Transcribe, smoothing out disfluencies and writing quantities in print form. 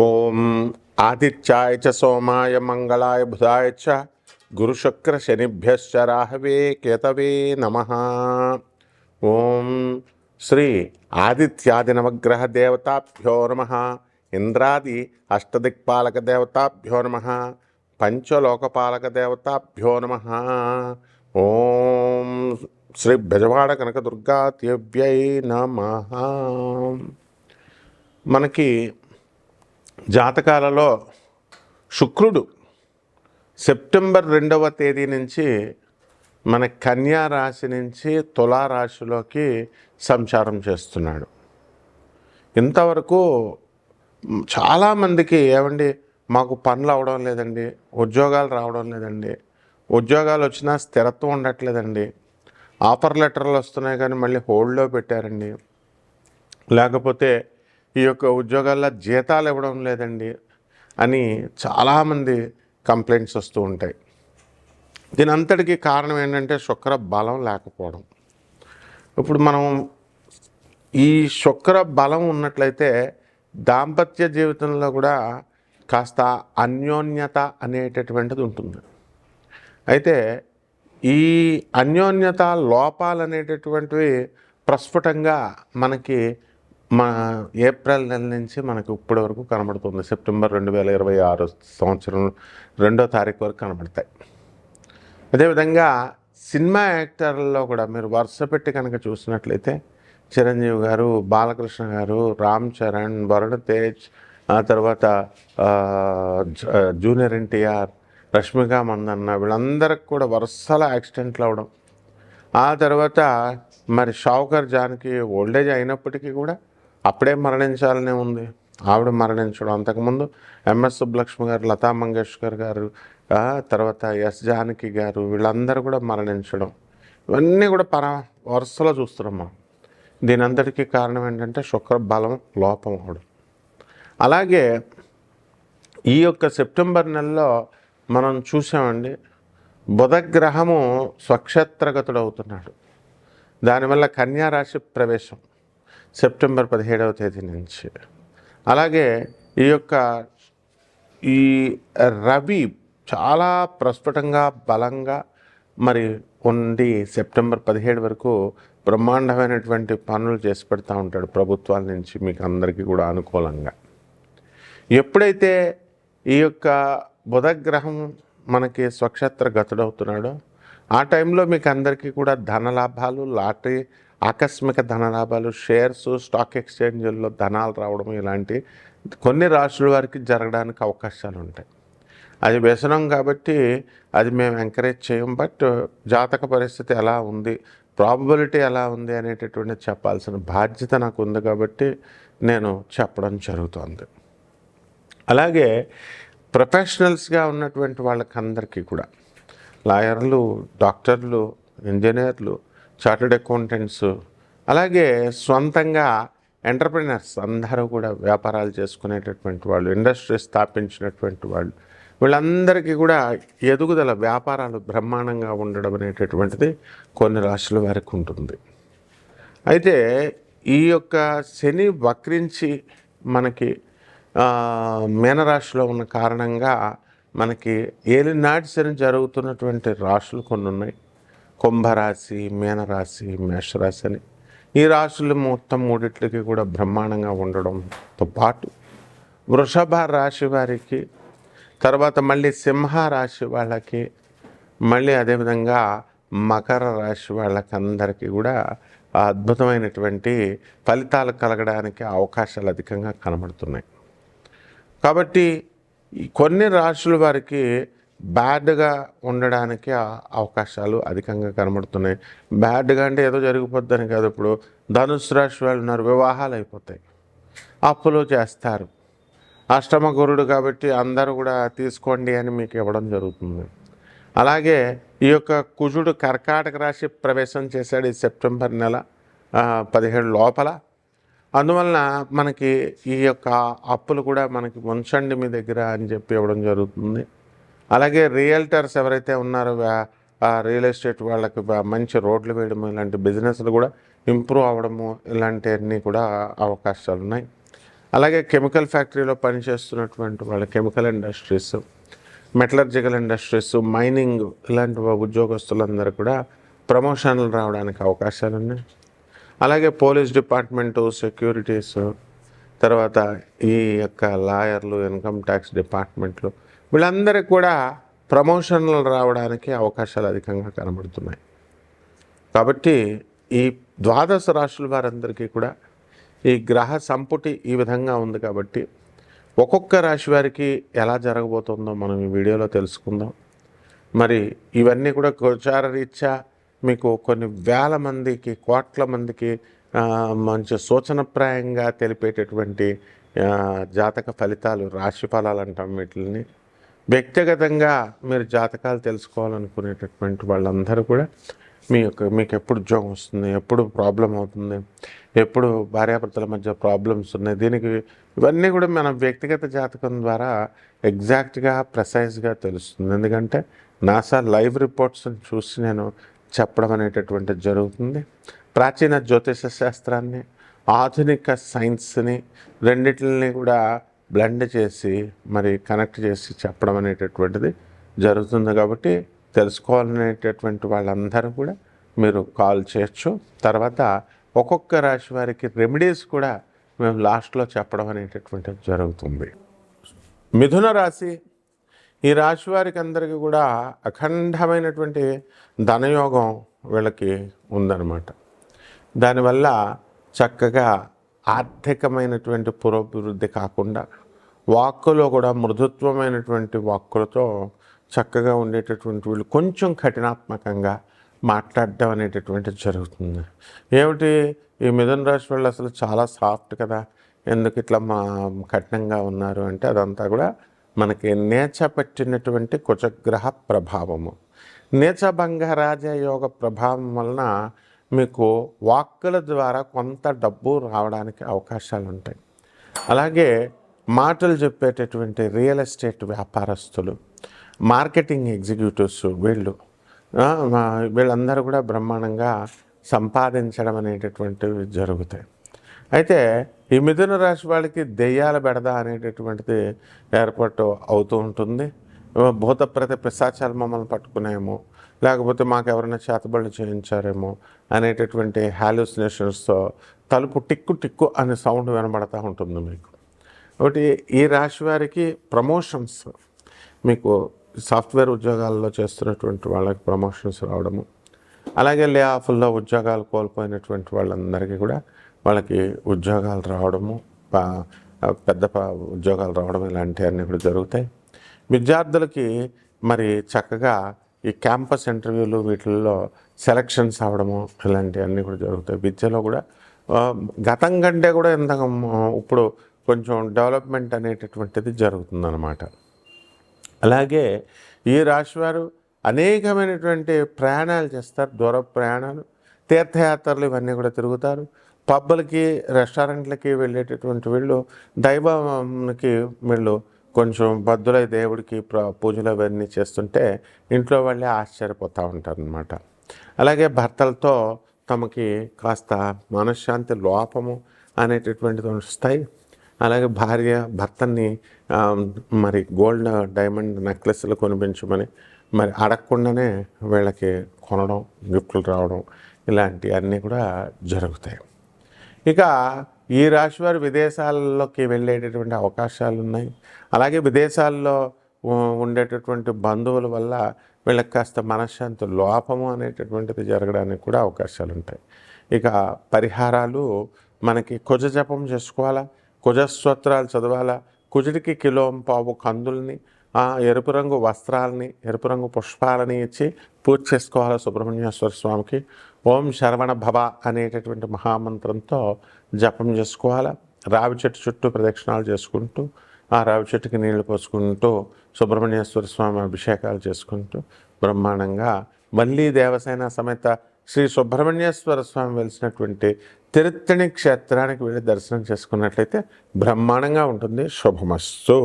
ఓం ఆదిత్యాయ చ సోమాయ మంగళాయ బుధాయ చ గురుశుక్ర శనిభ్యశ్చ రాహవే కేతవే నమః. ఓం శ్రీ ఆదిత్యాది నవగ్రహ దేవతాభ్యో నమః. ఇంద్రాది అష్టదిక్పాలక దేవతాభ్యో నమః. పంచలోకపాలక దేవతాభ్యో నమః. ఓం శ్రీ బెజవాడ కనకదుర్గాదేవ్యై నమః. మనకి జాతకాలలో శుక్రుడు సెప్టెంబర్ 2వ తేదీ నుంచి మన కన్యా రాశి నుంచి తులారాశిలోకి సంచారం చేస్తున్నాడు. ఇంతవరకు చాలామందికి ఏమండి మాకు పనులు అవడం లేదండి, ఉద్యోగాలు రావడం లేదండి, ఉద్యోగాలు వచ్చినా స్థిరత్వం ఉండట్లేదండి, ఆఫర్ లెటర్లు వస్తున్నాయి కానీ మళ్ళీ హోల్డ్లో పెట్టారండి, లేకపోతే ఈ యొక్క ఉద్యోగాల్లో జీతాలు ఇవ్వడం లేదండి అని చాలామంది కంప్లైంట్స్ వస్తూ ఉంటాయి. దీని అంతటికీ కారణం ఏంటంటే శుక్ర బలం లేకపోవడం. ఇప్పుడు మనం ఈ శుక్ర బలం ఉన్నట్లయితే దాంపత్య జీవితంలో కూడా కాస్త అన్యోన్యత అనేటటువంటిది ఉంటుంది. అయితే ఈ అన్యోన్యత లోపాలు అనేటటువంటివి ప్రస్ఫుటంగా మనకి ఏప్రిల్ నెల నుంచి మనకు ఇప్పటి వరకు కనబడుతుంది. సెప్టెంబర్ 2026 సంవత్సరం 2వ తారీఖు వరకు కనబడతాయి. అదేవిధంగా సినిమా యాక్టర్లలో కూడా మీరు వరుస పెట్టి కనుక చూసినట్లయితే చిరంజీవి గారు, బాలకృష్ణ గారు, రామ్ చరణ్, వరుణ్ తేజ్, ఆ తర్వాత జూనియర్ ఎన్టీఆర్, రష్మిక మందన్న, వీళ్ళందరికి కూడా వరుసల యాక్సిడెంట్లు అవడం, ఆ తర్వాత మరి షావుకర్ జానకి ఓల్డేజ్ అయినప్పటికీ కూడా అప్పుడే మరణించాలనే ఉంది, ఆవిడ మరణించడం. అంతకుముందు ఎంఎస్ సుబ్బలక్ష్మి గారు, లతా మంగేష్కర్ గారు, తర్వాత ఎస్ జానకి గారు, వీళ్ళందరూ కూడా మరణించడం, ఇవన్నీ కూడా వరుసలో చూస్తున్నాం మనం. దీని అంతటికీ కారణం ఏంటంటే శుక్ర బలం లోపం అవడం. అలాగే ఈ యొక్క సెప్టెంబర్ నెలలో మనం చూసామండి, బుధగ్రహము స్వక్షేత్రగతుడు అవుతున్నాడు. దానివల్ల కన్యా రాశి ప్రవేశం సెప్టెంబర్ 17వ తేదీ నుంచి. అలాగే ఈ రవి చాలా ప్రస్ఫుటంగా బలంగా మరి ఉండి సెప్టెంబర్ 17 వరకు బ్రహ్మాండమైనటువంటి పనులు చేసి పెడతా ఉంటాడు ప్రభుత్వాల నుంచి మీకు అందరికీ కూడా అనుకూలంగా. ఎప్పుడైతే ఈ యొక్క బుధగ్రహం మనకి స్వక్షేత్ర గతుడవుతున్నాడో ఆ టైంలో మీకు అందరికీ కూడా ధనలాభాలు, లాటరీ, ఆకస్మిక ధనలాభాలు, షేర్స్, స్టాక్ ఎక్స్చేంజ్ల్లో ధనాలు రావడం, ఇలాంటి కొన్ని రాశుల వారికి జరగడానికి అవకాశాలు ఉంటాయి. అది వ్యసనం కాబట్టి అది మేము ఎంకరేజ్ చేయం. బట్ జాతక పరిస్థితి ఎలా ఉంది, ప్రాబబిలిటీ ఎలా ఉంది అనేటటువంటి చెప్పాల్సిన బాధ్యత నాకు ఉంది కాబట్టి నేను చెప్పడం జరుగుతుంది. అలాగే ప్రొఫెషనల్స్గా ఉన్నటువంటి వాళ్ళకందరికీ కూడా లాయర్లు, డాక్టర్లు, ఇంజనీర్లు, చార్టెడ్ అకౌంటెంట్స్, అలాగే సొంతంగా ఎంటర్ప్రినర్స్ అందరూ కూడా వ్యాపారాలు చేసుకునేటటువంటి వాళ్ళు, ఇండస్ట్రీ స్థాపించినటువంటి వాళ్ళు, వీళ్ళందరికీ కూడా ఎదుగుదల, వ్యాపారాలు బ్రహ్మాండంగా ఉండడం అనేటటువంటిది కొన్ని రాశుల వారికి ఉంటుంది. అయితే ఈ యొక్క శని వక్రించి మనకి మీనరాశిలో ఉన్న కారణంగా మనకి ఏలినాటి శని జరుగుతున్నటువంటి రాశులు కొన్ని ఉన్నాయి. కుంభరాశి, మీనరాశి, మేషరాశి అని ఈ రాశులు మొత్తం మూడిట్లకి కూడా బ్రహ్మాండంగా ఉండడంతో పాటు వృషభ రాశి వారికి, తర్వాత మళ్ళీ సింహ రాశి వాళ్ళకి, మళ్ళీ అదేవిధంగా మకర రాశి వాళ్ళకందరికీ కూడా అద్భుతమైనటువంటి ఫలితాలు కలగడానికి అవకాశాలు అధికంగా కనబడుతున్నాయి. కాబట్టి కొన్ని రాశుల వారికి బ్యాడ్గా ఉండడానికి అవకాశాలు అధికంగా కనబడుతున్నాయి. బ్యాడ్గా అంటే ఏదో జరిగిపోద్దని కాదు. ఇప్పుడు ధనుసు రాశి వాళ్ళు ఉన్నారు, వివాహాలు అయిపోతాయి, అప్పులు చేస్తారు, అష్టమ గురుడు కాబట్టి అందరూ కూడా తీసుకోండి అని మీకు ఇవ్వడం జరుగుతుంది. అలాగే ఈ యొక్క కుజుడు కర్కాటక రాశి ప్రవేశం చేశాడు ఈ సెప్టెంబర్ నెల 17 లోపల. అందువలన మనకి ఈ యొక్క అప్పులు కూడా మనకి ఉంచండి మీ దగ్గర అని చెప్పి ఇవ్వడం జరుగుతుంది. అలాగే రియల్టర్స్ ఎవరైతే ఉన్నారో రియల్ ఎస్టేట్ వాళ్ళకి మంచి రోడ్లు వేయడము, ఇలాంటి బిజినెస్లు కూడా ఇంప్రూవ్ అవ్వడము, ఇలాంటివన్నీ కూడా అవకాశాలు ఉన్నాయి. అలాగే కెమికల్ ఫ్యాక్టరీలో పనిచేస్తున్నటువంటి వాళ్ళ chemical industries, metallurgical industries, mining ఇలాంటి ఉద్యోగస్తులందరూ కూడా ప్రమోషన్లు రావడానికి అవకాశాలు ఉన్నాయి. అలాగే పోలీస్ డిపార్ట్మెంటు, సెక్యూరిటీస్, తర్వాత ఈ యొక్క లాయర్లు, ఇన్కమ్ ట్యాక్స్ డిపార్ట్మెంట్లు, వీళ్ళందరికీ కూడా ప్రమోషన్లు రావడానికి అవకాశాలు అధికంగా కనబడుతున్నాయి. కాబట్టి ఈ ద్వాదశ రాశుల వారందరికీ కూడా ఈ గ్రహ సంపుటి ఈ విధంగా ఉంది. కాబట్టి ఒక్కొక్క రాశి వారికి ఎలా జరగబోతుందో మనం ఈ వీడియోలో తెలుసుకుందాం. మరి ఇవన్నీ కూడా గోచార రీత్యా మీకు కొన్ని వేల మందికి, కోట్ల మందికి మంచి సూచనప్రాయంగా తెలిపేటటువంటి జాతక ఫలితాలు, రాశి ఫలాలు అంటాం వీటిని. వ్యక్తిగతంగా మీరు జాతకాలు తెలుసుకోవాలనుకునేటటువంటి వాళ్ళందరూ కూడా మీకు ఎప్పుడు ఉద్యోగం వస్తుంది, ఎప్పుడు ప్రాబ్లం అవుతుంది, ఎప్పుడు భార్యాభర్తల మధ్య ప్రాబ్లమ్స్ ఉన్నాయి, దీనికి ఇవన్నీ కూడా మన వ్యక్తిగత జాతకం ద్వారా ఎగ్జాక్ట్గా ప్రెసైజ్గా తెలుస్తుంది. ఎందుకంటే నాసా లైవ్ రిపోర్ట్స్ని చూసి నేను చెప్పడం అనేటటువంటిది జరుగుతుంది. ప్రాచీన జ్యోతిష శాస్త్రాన్ని, ఆధునిక సైన్స్ని రెండిటిని కూడా బ్లెండ్ చేసి మరి కనెక్ట్ చేసి చెప్పడం అనేటటువంటిది జరుగుతుంది. కాబట్టి తెలుసుకోవాలనేటటువంటి వాళ్ళందరూ కూడా మీరు కాల్ చేయొచ్చు. తర్వాత ఒక్కొక్క రాశి వారికి రెమెడీస్ కూడా మేము లాస్ట్లో చెప్పడం అనేటటువంటిది జరుగుతుంది. మిథున రాశి, ఈ రాశి వారికి అందరికీ కూడా అఖండమైనటువంటి ధనయోగం వీళ్ళకి ఉందన్నమాట. దానివల్ల చక్కగా ఆర్థికమైనటువంటి పురోభివృద్ధి కాకుండా వాక్కులో కూడా మృదుత్వమైనటువంటి వాక్కులతో చక్కగా ఉండేటటువంటి వీళ్ళు కొంచెం కఠినాత్మకంగా మాట్లాడడం అనేటటువంటిది జరుగుతుంది. ఏమిటి ఈ మిథున రాశి వాళ్ళు అసలు చాలా సాఫ్ట్ కదా, ఎందుకు ఇట్లా కఠినంగా ఉన్నారు అంటే అదంతా కూడా మనకి నేచ పట్టినటువంటి కుజగ్రహ ప్రభావము. నీచభంగ రాజయోగ ప్రభావం వలన మీకు వాక్కుల ద్వారా కొంత డబ్బు రావడానికి అవకాశాలు ఉంటాయి. అలాగే మాటలు చెప్పేటటువంటి రియల్ ఎస్టేట్ వ్యాపారస్తులు, మార్కెటింగ్ ఎగ్జిక్యూటివ్స్, వీళ్ళందరూ కూడా బ్రహ్మాండంగా సంపాదించడం అనేటటువంటివి జరుగుతాయి. అయితే ఈ మిథున రాశి వాళ్ళకి దెయ్యాల బెడద అనేటటువంటిది ఏర్పాటు అవుతూ ఉంటుంది. భూతప్రేత పిశాచాలు మమ్మల్ని పట్టుకునేమో, లేకపోతే మాకు ఎవరైనా చేతబడులు చేయించారేమో అనేటటువంటి హాలుసినేషన్స్తో తలుపు టిక్కు టిక్కు అనే సౌండ్ వినబడతా ఉంటుంది మీకు. ఒకటి ఈ రాశి వారికి ప్రమోషన్స్, మీకు సాఫ్ట్వేర్ ఉద్యోగాల్లో చేస్తున్నటువంటి వాళ్ళకి ప్రమోషన్స్ రావడము, అలాగే లే ఆఫ్ల్లో ఉద్యోగాలు కోల్పోయినటువంటి వాళ్ళందరికీ కూడా వాళ్ళకి ఉద్యోగాలు రావడము, పెద్ద ఉద్యోగాలు రావడం ఇలాంటివన్నీ కూడా జరుగుతాయి. విద్యార్థులకి మరి చక్కగా ఈ క్యాంపస్ ఇంటర్వ్యూలు వీటిల్లో సెలక్షన్స్ అవ్వడము ఇలాంటివన్నీ కూడా జరుగుతాయి. విద్యలో కూడా గతం కంటే కూడా ఇప్పుడు కొంచెం డెవలప్మెంట్ అనేటటువంటిది జరుగుతుందన్నమాట. అలాగే ఈ రాశివారు అనేకమైనటువంటి ప్రయాణాలు చేస్తారు, దూర ప్రయాణాలు, తీర్థయాత్రలు ఇవన్నీ కూడా తిరుగుతారు. పబ్బులకి, రెస్టారెంట్లకి వెళ్ళేటటువంటి వీళ్ళు దైవానికి వీళ్ళు కొంచెం బద్దులై దేవుడికి పూజలు అవన్నీ చేస్తుంటే ఇంట్లో వాళ్ళే ఆశ్చర్యపోతూ ఉంటారనమాట. అలాగే భర్తలతో తమకి కాస్త మనశ్శాంతి లోపము అనేటటువంటిది వస్తాయి. అలాగే భార్య భర్తని మరి గోల్డ్, డైమండ్ నెక్లెస్లు కొనిపించమని మరి అడగకుండానే వీళ్ళకి కొనడం, గిఫ్ట్లు రావడం ఇలాంటివన్నీ కూడా జరుగుతాయి. ఇక ఈ రాశి వారు విదేశాల్లోకి వెళ్ళేటటువంటి అవకాశాలు ఉన్నాయి. అలాగే విదేశాల్లో ఉండేటటువంటి బంధువుల వల్ల వీళ్ళకి కాస్త మనశ్శాంతి లోపము అనేటటువంటిది జరగడానికి కూడా అవకాశాలు ఉంటాయి. ఇక పరిహారాలు మనకి కుజ జపం చేసుకోవాలా, కుజస్తోత్రాలు చదవాలా, కుజుడికి కిలోంపావు కందుల్ని, ఎరుపు రంగు వస్త్రాలని, ఎరుపు రంగు పుష్పాలని ఇచ్చి పూజ చేసుకోవాలి సుబ్రహ్మణ్యేశ్వర స్వామికి. ఓం శరవణ భవ అనేటటువంటి మహామంత్రంతో జపం చేసుకోవాలి. రావి చెట్టు చుట్టూ ప్రదక్షిణాలు చేసుకుంటూ, ఆ రావి చెట్టుకి నీళ్లు పోసుకుంటూ, సుబ్రహ్మణ్యేశ్వర స్వామి అభిషేకాలు చేసుకుంటూ బ్రహ్మాండంగా మళ్ళీ దేవసేన సమేత శ్రీ సుబ్రహ్మణ్యేశ్వర స్వామి వెలిసినటువంటి తిరుత్తణి క్షేత్రానికి వెళ్ళి దర్శనం చేసుకున్నట్లయితే బ్రహ్మాండంగా ఉంటుంది. శుభమస్తు.